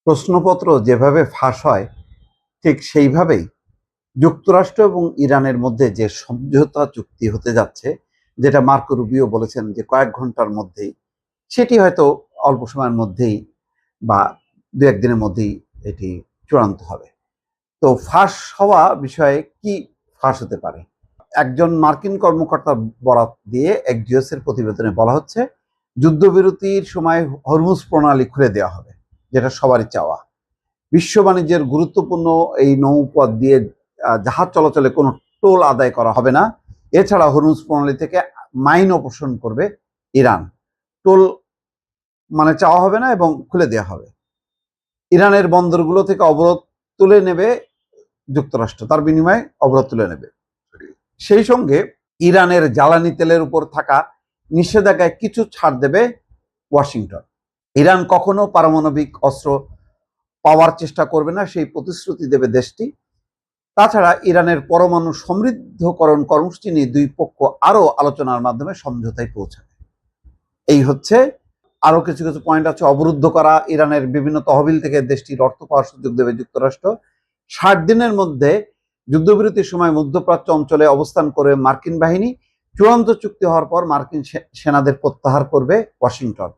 প্রশ্নপত্র যেভাবে ফাঁস হয় ঠিক সেইভাবেই যুক্তরাষ্ট্র এবং ইরানের মধ্যে যে সমঝোতা চুক্তি হতে যাচ্ছে, যেটা মার্কো রুবিও বলেছেন যে কয়েক ঘন্টার মধ্যেই, সেটি হয়তো অল্প সময়ের মধ্যেই বা দু একদিনের মধ্যেই এটি চূড়ান্ত হবে। তো ফাঁস হওয়া বিষয়ে কি ফাঁস হতে পারে? একজন মার্কিন কর্মকর্তার বরাত দিয়ে এক্সিওস এর প্রতিবেদনে বলা হচ্ছে, যুদ্ধবিরতির সময় হরমুজ প্রণালী খুলে দেওয়া হবে, যেটা সবারই চাওয়া। বিশ্ব বাণিজ্যের গুরুত্বপূর্ণ এই নৌপথ দিয়ে জাহাজ চলাচলে কোনো টোল আদায় করা হবে না। এছাড়া হরমুজ প্রণালী থেকে মাইন অপসারণ করবে ইরান। টোল চাওয়া হবে না এবং খুলে দেওয়া হবে। ইরানের বন্দরগুলো থেকে অবরোধ তুলে নেবে যুক্তরাষ্ট্র, তার বিনিময়ে অবরোধ তুলে নেবে। সেই সঙ্গে ইরানের জ্বালানি তেলের উপর থাকা নিষেধাজ্ঞায় কিছু ছাড় দেবে ওয়াশিংটন। ইরান কখনো পারমাণবিক অস্ত্র পাওয়ার চেষ্টা করবে না, সেই প্রতিশ্রুতি দেবে দেশটি। তাছাড়া ইরানের পরমাণু সমৃদ্ধকরণ কর্মসূচি নিয়ে দুই পক্ষ আরো আলোচনার মাধ্যমে সমঝোতায় পৌঁছাবে। এই হচ্ছে। আরো কিছু কিছু পয়েন্ট আছে। অবরুদ্ধ করা ইরানের বিভিন্ন তহবিল থেকে দেশটির অর্থ পাওয়ার সুযোগ দেবে যুক্তরাষ্ট্র। 60 দিনের মধ্যে যুদ্ধবিরতির সময় মধ্যপ্রাচ্য অঞ্চলে অবস্থান করে মার্কিন বাহিনী। চূড়ান্ত চুক্তি হওয়ার পর মার্কিন সেনাদের প্রত্যাহার করবে ওয়াশিংটন।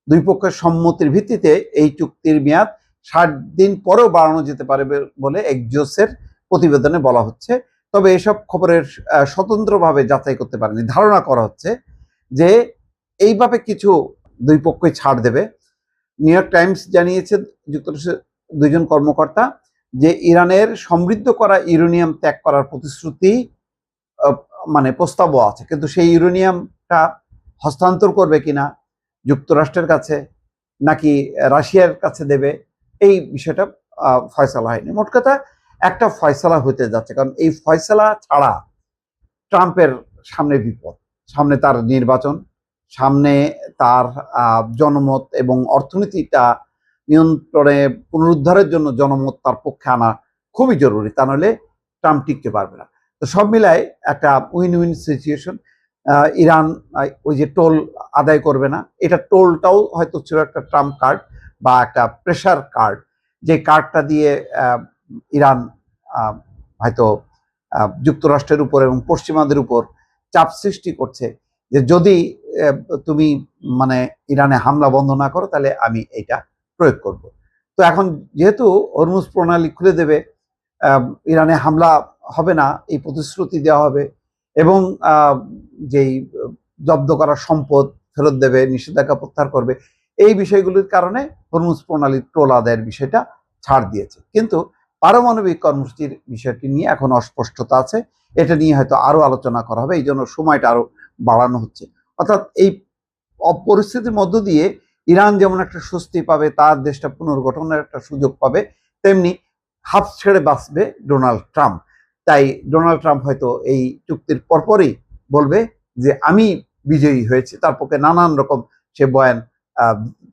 দুই পক্ষের সম্মতির ভিত্তিতে এই চুক্তির মেয়াদ 60 দিন পরেও বাড়ানো যেতে পারে বলে এক্সিওসের প্রতিবেদনে বলা হচ্ছে। তবে এসব খবরের স্বতন্ত্রভাবে যাচাই করতে পারেনি। ধারণা করা হচ্ছে যে এইভাবে কিছু দুই পক্ষই ছাড় দেবে। নিউ ইয়র্ক টাইমস জানিয়েছে যুক্তরাষ্ট্রের দুইজন কর্মকর্তা যে ইরানের সমৃদ্ধ করা ইউরেনিয়াম ত্যাগ করার প্রতিশ্রুতি প্রস্তাবও আছে, কিন্তু সেই ইউরেনিয়ামটা হস্তান্তর করবে কিনা যুক্তরাষ্ট্রের কাছে নাকি রাশিয়ার কাছে দেবে, এই বিষয়টা ফয়সালা হয়নি। মোট কথা একটা ফয়সালা হতে যাচ্ছে, কারণ এই ফয়সালা ছাড়া ট্রাম্পের সামনে বিপদ, সামনে তার নির্বাচন, সামনে তার জনমত এবং অর্থনীতিটা নিয়ন্ত্রণে পুনরুদ্ধারের জন্য জনমত তার পক্ষে আনা খুবই জরুরি, তা নাহলে ট্রাম্প টিকতে পারবে না। তো সব মিলায় একটা উইন উইন সিচুয়েশন। ইরান ওই যে টোল আদায় করবে না, এটা টোলটাও হয়তো ছিল একটা ট্রাম্প কার্ড বা একটা প্রেশার কার্ড, যে কার্ডটা দিয়ে ইরান হয়তো যুক্তরাষ্ট্রের উপর এবং পশ্চিমাদের উপর চাপ সৃষ্টি করছে যে যদি তুমি ইরানে হামলা বন্ধ না করো তাহলে আমি এটা প্রয়োগ করব। তো এখন যেহেতু হরমুজ প্রণালী খুলে দেবে, ইরানে হামলা হবে না এই প্রতিশ্রুতি দেওয়া হবে, এবং যেই জব্দ করা সম্পদ ফেরত দেবে, নিষেধাজ্ঞা প্রত্যাহার করবে, এই বিষয়গুলির কারণে হরমুজ প্রণালীর টোল আদায়ের বিষয়টা ছাড় দিয়েছে। কিন্তু পারমাণবিক কর্মসূচির বিষয়টি নিয়ে এখন অস্পষ্টতা আছে। এটা নিয়ে হয়তো আরো আলোচনা করা হবে, এই জন্য সময়টা আরো বাড়ানো হচ্ছে। অর্থাৎ এই পরিস্থিতির মধ্য দিয়ে ইরান যেমন একটা স্বস্তি পাবে, তার দেশটা পুনর্গঠনের একটা সুযোগ পাবে, তেমনি হাফ ছেড়ে বাঁচবে ডোনাল্ড ট্রাম্প। তাই ডোনাল্ড ট্রাম্প হয়তো এই চুক্তির পরপরই বলবে যে আমি বিজয়ী হয়েছি, তার পক্ষে নানান রকম সে বয়ান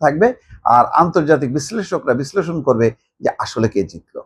থাকবে, আর আন্তর্জাতিক বিশ্লেষকরা বিশ্লেষণ করবে যে আসলে কে জিতলো।